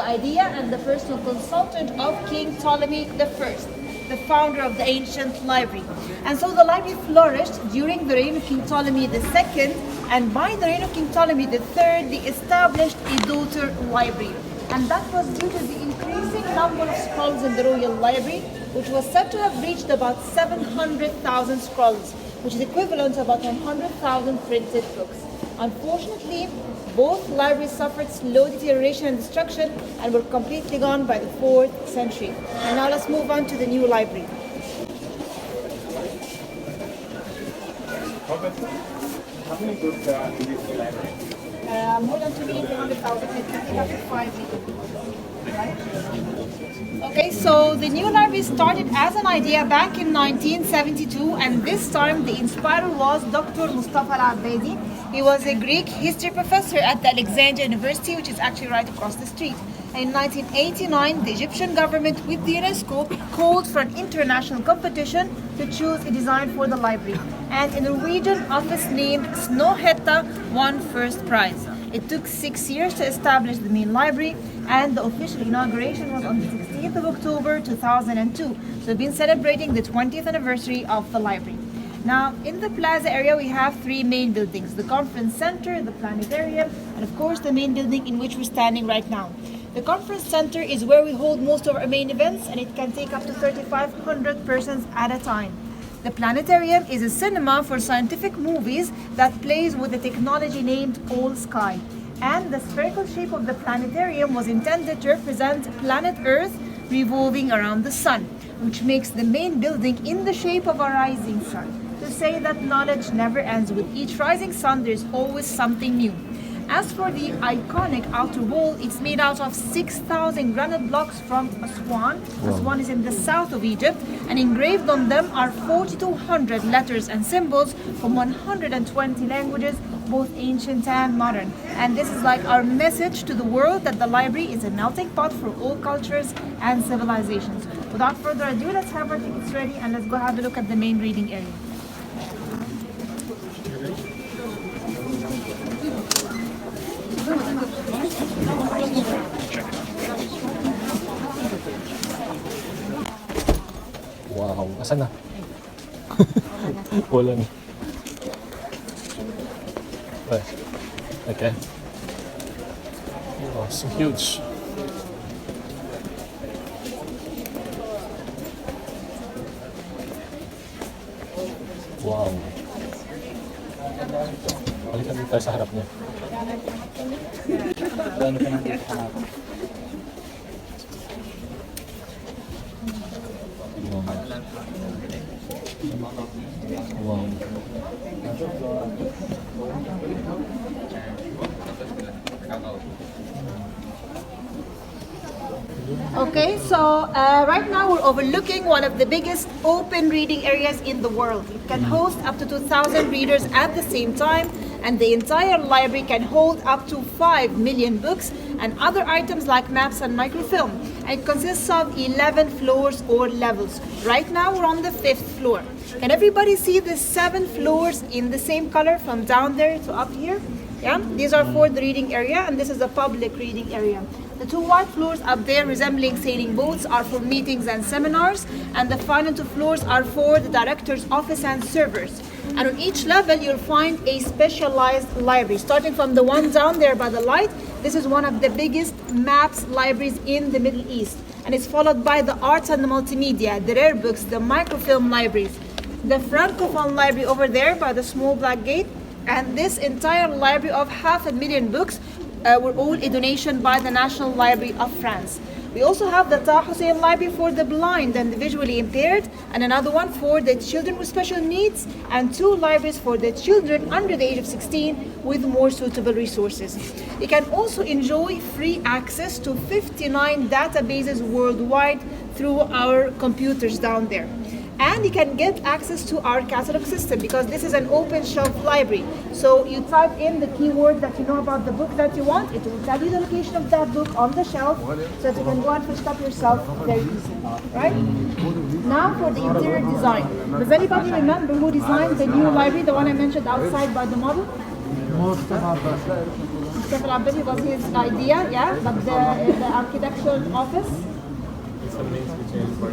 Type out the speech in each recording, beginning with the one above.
idea and the personal consultant of King Ptolemy I, the founder of the ancient library. And so the library flourished during the reign of King Ptolemy II, and by the reign of King Ptolemy III, they established a daughter library. And that was due to the increasing number of scrolls in the royal library, which was said to have reached about 700,000 scrolls, which is equivalent to about 100,000 printed books. Unfortunately, both libraries suffered slow deterioration and destruction and were completely gone by the 4th century. And now let's move on to the new library. How many books are in this library? More than 2,300,000, I think up to 5 million. Right? Okay, so the new library started as an idea back in 1972, and this time the inspirer was Dr. Mustafa Al-Abbadi. He was a Greek history professor at the Alexandria University, which is actually right across the street. And in 1989, the Egyptian government with the UNESCO called for an international competition to choose a design for the library. And a Norwegian office named Snohetta won first prize. It took 6 years to establish the main library, and the official inauguration was on the 16th of October 2002. So we've been celebrating the 20th anniversary of the library. Now, in the plaza area, we have 3 main buildings: the conference center, the planetarium, and of course the main building in which we're standing right now. The conference center is where we hold most of our main events, and it can take up to 3,500 persons at a time. The planetarium is a cinema for scientific movies that plays with the technology named All Sky. And the spherical shape of the planetarium was intended to represent planet Earth revolving around the sun, which makes the main building in the shape of a rising sun, to say that knowledge never ends. With each rising sun, there's always something new. As for the iconic outer wall, it's made out of 6,000 granite blocks from Aswan. Aswan is in the south of Egypt, and engraved on them are 4,200 letters and symbols from 120 languages, both ancient and modern. And this is like our message to the world that the library is a melting pot for all cultures and civilizations. Without further ado, let's have our tickets ready and let's go have a look at the main reading area. Wow, asan na? Wala na. Okay. Oh, so huge. Wow. Balikan dito tayo sa harap niya. Ano ka nang dito harap? Wow. Okay, so right now we're overlooking one of the biggest open reading areas in the world. It can host up to 2,000 readers at the same time, and the entire library can hold up to 5 million books and other items like maps and microfilm. And it consists of 11 floors or levels. Right now we're on the 5th floor. Can everybody see the 7 floors in the same color from down there to up here? Yeah, these are for the reading area, and this is the public reading area. The 2 white floors up there resembling sailing boats are for meetings and seminars, and the final 2 floors are for the director's office and servers. And on each level you'll find a specialized library. Starting from the one down there by the light, this is one of the biggest maps libraries in the Middle East. And it's followed by the arts and the multimedia, the rare books, the microfilm libraries. The Francophone library over there by the small black gate, and this entire library of 500,000 books were all a donation by the National Library of France. We also have the Taha Hussein Library for the blind and the visually impaired, and another one for the children with special needs, and 2 libraries for the children under the age of 16 with more suitable resources. You can also enjoy free access to 59 databases worldwide through our computers down there. And you can get access to our catalog system because this is an open shelf library. So you type in the keyword that you know about the book that you want, it will tell you the location of that book on the shelf so that you can go and fish it up yourself very easily. Right? Now for the interior design. Does anybody remember who designed the new library, the one I mentioned outside by the model? Mustafa Al-Abbasi was his idea, yeah, but the architectural office. It's a name we changed for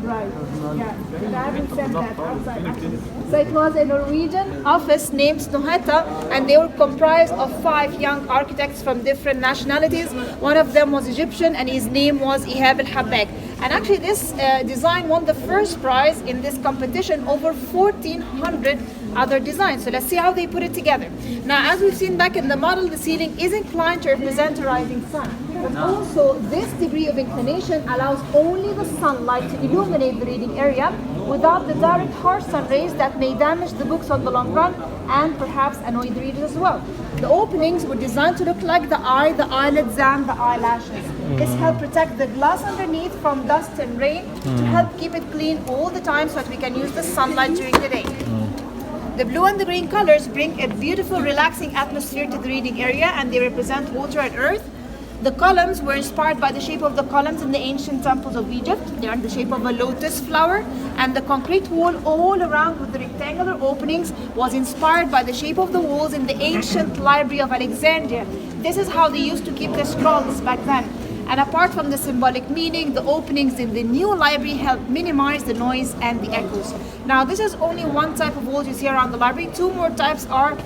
Right, yeah, but I haven't said that outside actually. So it was a Norwegian office named Snohetta, and they were comprised of 5 young architects from different nationalities. One of them was Egyptian, and his name was H.A.J. And actually this design won the first prize in this competition over 1,400 other designs. So let's see how they put it together. Now, as we've seen back in the model, the ceiling is inclined to represent a rising sun. But also, this degree of inclination allows only the sunlight to illuminate the reading area without the direct harsh sun rays that may damage the books on the long run and perhaps annoy the readers as well. The openings were designed to look like the eye, the eyelids, and the eyelashes. This helped protect the glass underneath from dust and rain to help keep it clean all the time so that we can use the sunlight during the day. The blue and the green colors bring a beautiful, relaxing atmosphere to the reading area, and they represent water and earth. The columns were inspired by the shape of the columns in the ancient temples of Egypt. They are the shape of a lotus flower, and the concrete wall all around with the rectangular openings was inspired by the shape of the walls in the ancient Library of Alexandria. This is how they used to keep their scrolls back then. And apart from the symbolic meaning, the openings in the new library help minimize the noise and the echoes. Now, this is only one type of walls you see around the library. 2 more types are,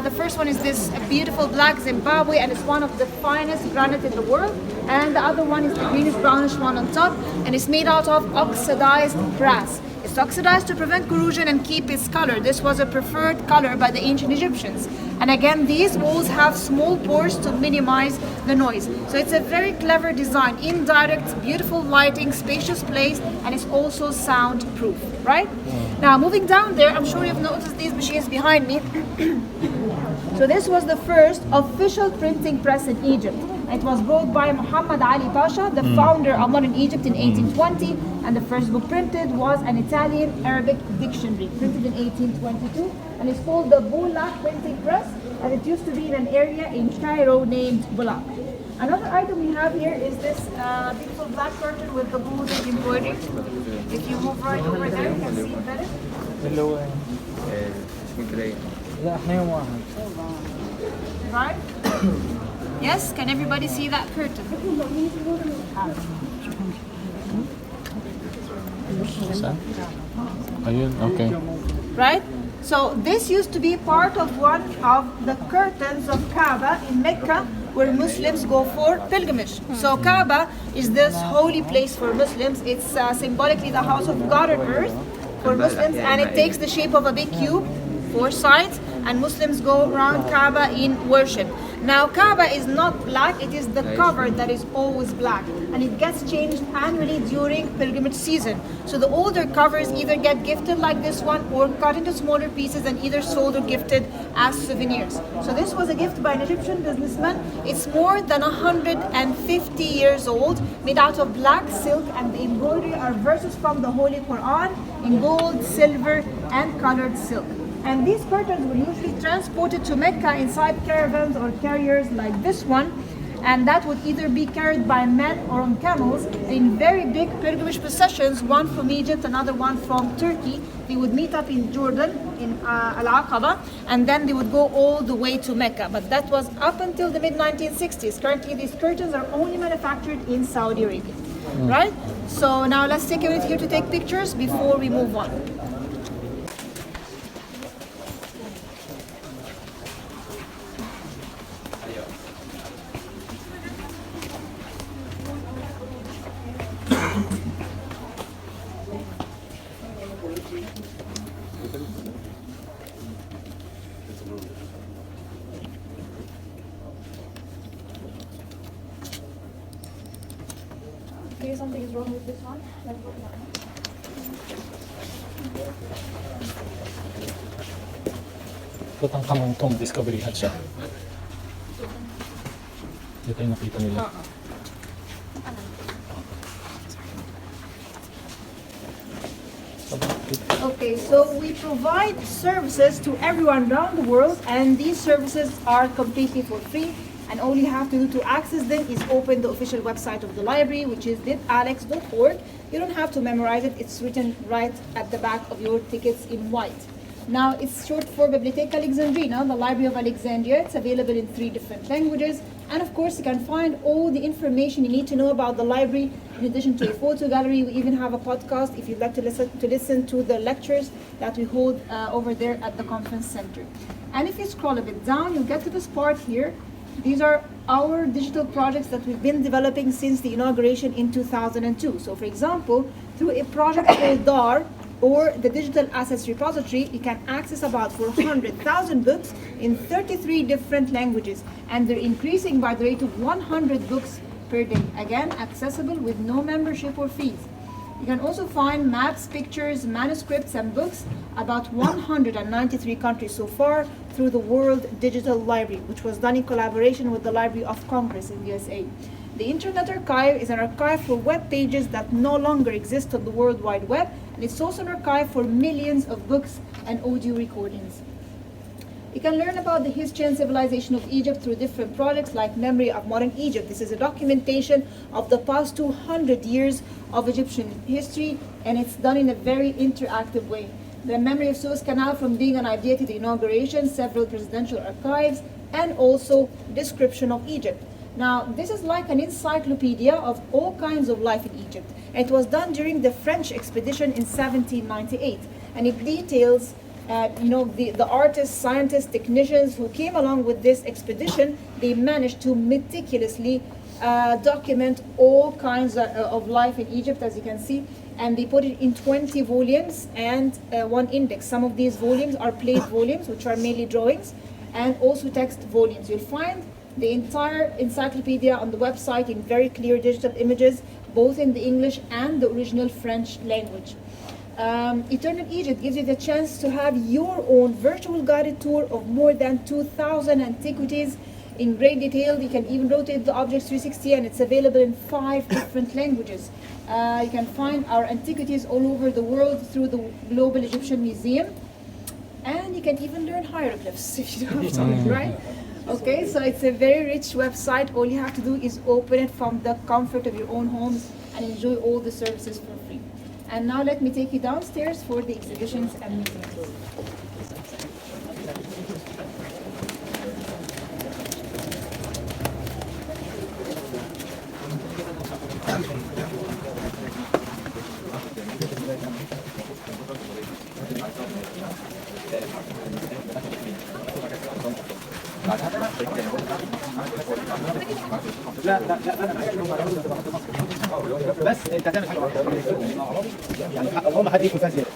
the first one is this beautiful black Zimbabwe, and it's one of the finest granite in the world. And the other one is the greenish brownish one on top, and it's made out of oxidized brass. It's oxidized to prevent corrosion and keep its color. This was a preferred color by the ancient Egyptians. And again, these walls have small pores to minimize the noise. So it's a very clever design, indirect, beautiful lighting, spacious place, and it's also soundproof, right? Now, moving down there, I'm sure you've noticed these machines behind me. So this was the first official printing press in Egypt. It was brought by Muhammad Ali Pasha, the founder of modern Egypt in 1820, and the first book printed was an Italian-Arabic dictionary, printed in 1822, and it's called the Bulak printing press, and it used to be in an area in Cairo named Bulak. Another item we have here is this beautiful black curtain with the golden embroidery. If you move right over there, you can see it better. Right? Yes, can everybody see that curtain? Ayun, okay. Right? So this used to be part of one of the curtains of Kaaba in Mecca, where Muslims go for pilgrimage. So Kaaba is this holy place for Muslims. It's symbolically the house of God on earth for Muslims, and it takes the shape of a big cube, 4 sides, and Muslims go around Kaaba in worship. Now, Kaaba is not black, it is the cover that is always black, and it gets changed annually during pilgrimage season. So the older covers either get gifted like this one or cut into smaller pieces and either sold or gifted as souvenirs. So this was a gift by an Egyptian businessman. It's more than 150 years old, made out of black silk, and the embroidery are verses from the Holy Quran in gold, silver, and colored silk. And these curtains were usually transported to Mecca inside caravans or carriers like this one, and that would either be carried by men or on camels in very big pilgrimage processions, one from Egypt, another one from Turkey. They would meet up in Jordan, in Al-Aqaba, and then they would go all the way to Mecca. But that was up until the mid-1960s. Currently, these curtains are only manufactured in Saudi Arabia, right? So now let's take a minute here to take pictures before we move on. Okay, something is wrong with this one. Let's put that one. Tutankhamun tomb discovery hat siya. Dito yung nakita nila. Okay, so we provide services to everyone around the world, and these services are completely for free, and all you have to do to access them is open the official website of the library, which is litalex.org. You don't have to memorize it, it's written right at the back of your tickets in white. Now, it's short for Bibliotheca Alexandrina, the Library of Alexandria. It's available in 3 different languages. And of course, you can find all the information you need to know about the library. In addition to a photo gallery, we even have a podcast if you'd like to listen to the lectures that we hold over there at the conference center. And if you scroll a bit down, you'll get to this part here. These are our digital projects that we've been developing since the inauguration in 2002. So for example, through a project called DAR, or the Digital Assets Repository, you can access about 400,000 books in 33 different languages, and they're increasing by the rate of 100 books per day. Again, accessible with no membership or fees. You can also find maps, pictures, manuscripts, and books about 193 countries so far through the World Digital Library, which was done in collaboration with the Library of Congress in the USA. The Internet Archive is an archive for web pages that no longer exist on the World Wide Web, and it's also an archive for millions of books and audio recordings. You can learn about the history and civilization of Egypt through different projects like Memory of Modern Egypt. This is a documentation of the past 200 years of Egyptian history, and it's done in a very interactive way. The Memory of Suez Canal from being an idea to the inauguration, several presidential archives, and also description of Egypt. Now, this is like an encyclopedia of all kinds of life in Egypt. It was done during the French expedition in 1798, and it details the artists, scientists, technicians who came along with this expedition. They managed to meticulously document all kinds of life in Egypt, as you can see, and they put it in 20 volumes and 1 index. Some of these volumes are plate volumes, which are mainly drawings, and also text volumes. You'll find the entire encyclopedia on the website in very clear digital images, both in the English and the original French language. Eternal Egypt gives you the chance to have your own virtual guided tour of more than 2,000 antiquities in great detail. You can even rotate the objects 360, and it's available in 5 different languages. You can find our antiquities all over the world through the Global Egyptian Museum, and you can even learn hieroglyphs if you don't have time, right? Okay, so it's a very rich website. All you have to do is open it from the comfort of your own homes and enjoy all the services for free. And now let me take you downstairs for the exhibitions and museums. لا لا لا بس انت هتعمل حاجه يعني اللهم حد يكون فيها زياده.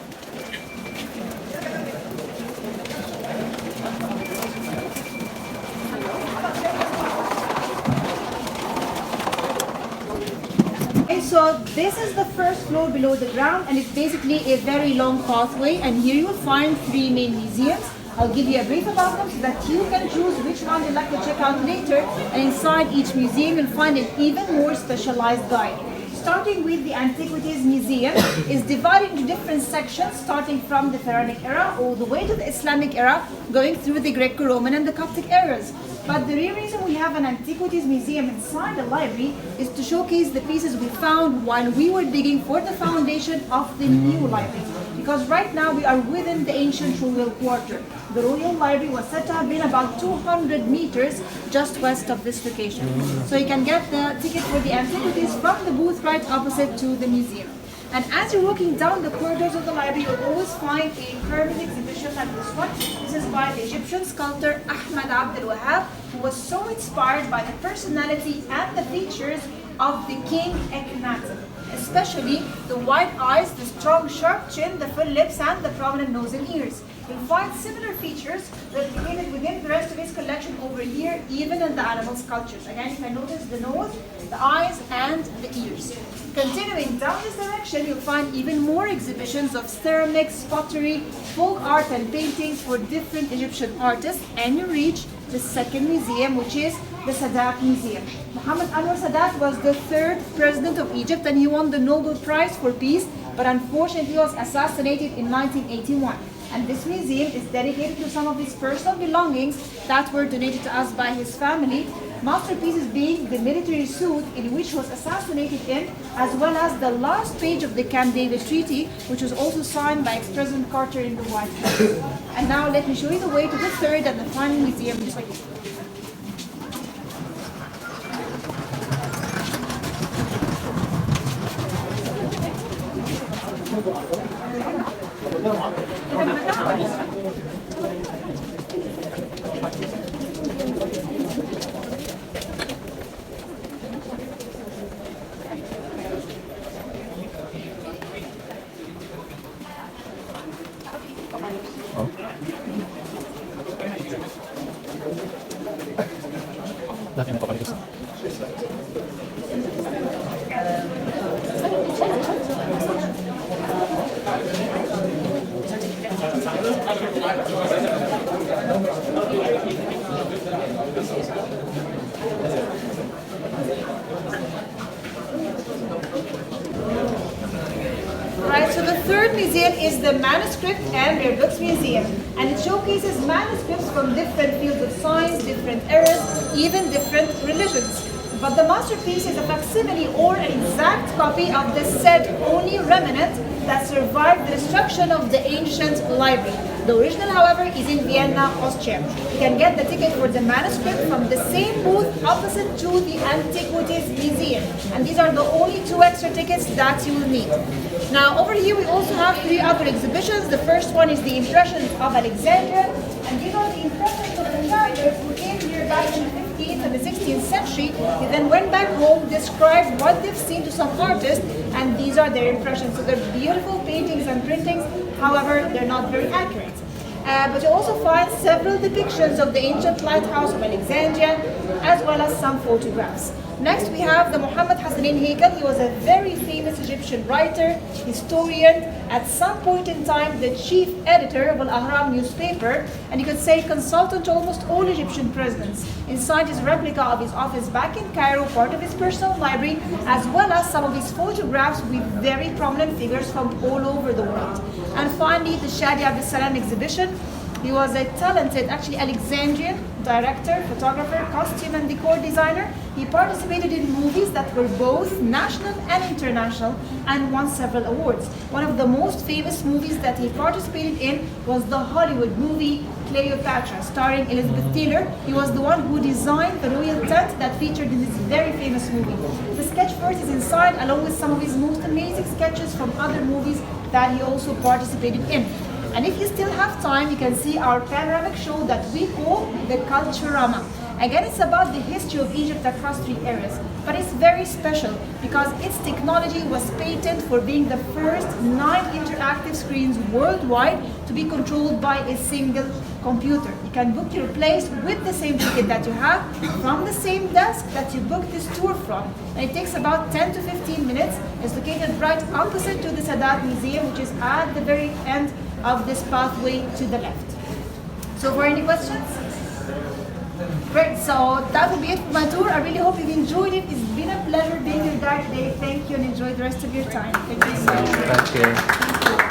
Okay, so this is the first floor below the ground, and it's basically a very long pathway, and here you'll find 3 main museums. I'll give you a brief about them so that you can choose which one you'd like to check out later, and inside each museum you'll find an even more specialized guide. Starting with the Antiquities Museum is divided into different sections, starting from the Pharaonic era all the way to the Islamic era, going through the Greco-Roman and the Coptic eras. But the real reason we have an Antiquities Museum inside the library is to showcase the pieces we found while we were digging for the foundation of the new library. Because right now we are within the ancient royal quarter. The Royal Library was said to have been about 200 meters just west of this location. So you can get the ticket for the antiquities from the booth right opposite to the museum. And as you're walking down the corridors of the library, you'll always find a permanent exhibition like this one. This is by the Egyptian sculptor Ahmed Abd al-Wahab, who was so inspired by the personality and the features of the king Akhenaten, especially the wide eyes, the strong sharp chin, the full lips, and the prominent nose and ears. You'll find similar features replicated within the rest of his collection over here, even in the animal sculptures. Again, you can notice the nose, the eyes, and the ears. Continuing down this direction, you'll find even more exhibitions of ceramics, pottery, folk art, and paintings for different Egyptian artists, and you reach the second museum, which is the Sadat Museum. Muhammad Anwar Sadat was the 3rd president of Egypt, and he won the Nobel Prize for Peace, but unfortunately he was assassinated in 1981. And this museum is dedicated to some of his personal belongings that were donated to us by his family. Masterpieces being the military suit in which he was assassinated in, as well as the last page of the Camp David Treaty, which was also signed by ex-President Carter in the White House. And now let me show you the way to the third and the final museum, just like this. Dati napapalik ko. Right, so the third museum is the Manuscript and Rare Books Museum, and it showcases manuscripts from different fields of science, different eras, even different religions. But the masterpiece is a facsimile or an exact copy of the said only remnant that survived the destruction of the ancient library. The original, however, is in Vienna, Austria. You can get the ticket for the manuscript from the same booth opposite to the Antiquities Museum. And these are the only 2 extra tickets that you will need. Now, over here we also have 3 other exhibitions. The first one is the Impressions of Alexandria. And these are the impressions of the travelers who came here back in the 15th and the 16th century. They then went back home, described what they've seen to some artists, and these are their impressions. So they're beautiful paintings and printings, however, they're not very accurate. But you also find several depictions of the ancient lighthouse of Alexandria, as well as some photographs. Next, we have the Muhammad Hassanin Haykal. He was a very famous Egyptian writer, historian, at some point in time the chief editor of Al-Ahram newspaper, and you could say consultant to almost all Egyptian presidents. Inside his replica of his office back in Cairo, part of his personal library, as well as some of his photographs with very prominent figures from all over the world. And finally, the Shadi Abdel Salam exhibition. He was a talented, actually Alexandrian director, photographer, costume and decor designer. He participated in movies that were both national and international and won several awards. One of the most famous movies that he participated in was the Hollywood movie Cleopatra, starring Elizabeth Taylor. He was the one who designed the royal tent that featured in this very famous movie. The sketch first is inside, along with some of his most amazing sketches from other movies that he also participated in. And if you still have time, you can see our panoramic show that we call the Culturama. Again, it's about the history of Egypt across 3 areas, but it's very special because its technology was patented for being the first 9 interactive screens worldwide to be controlled by a single computer. You can book your place with the same ticket that you have from the same desk that you booked this tour from. And it takes about 10 to 15 minutes. It's located right opposite to the Sadat Museum, which is at the very end of this pathway to the left. So for any questions? Great, so that will be it for my tour. I really hope you've enjoyed it. It's been a pleasure being your guide today. Thank you and enjoy the rest of your time. Thank you so much. Thank you.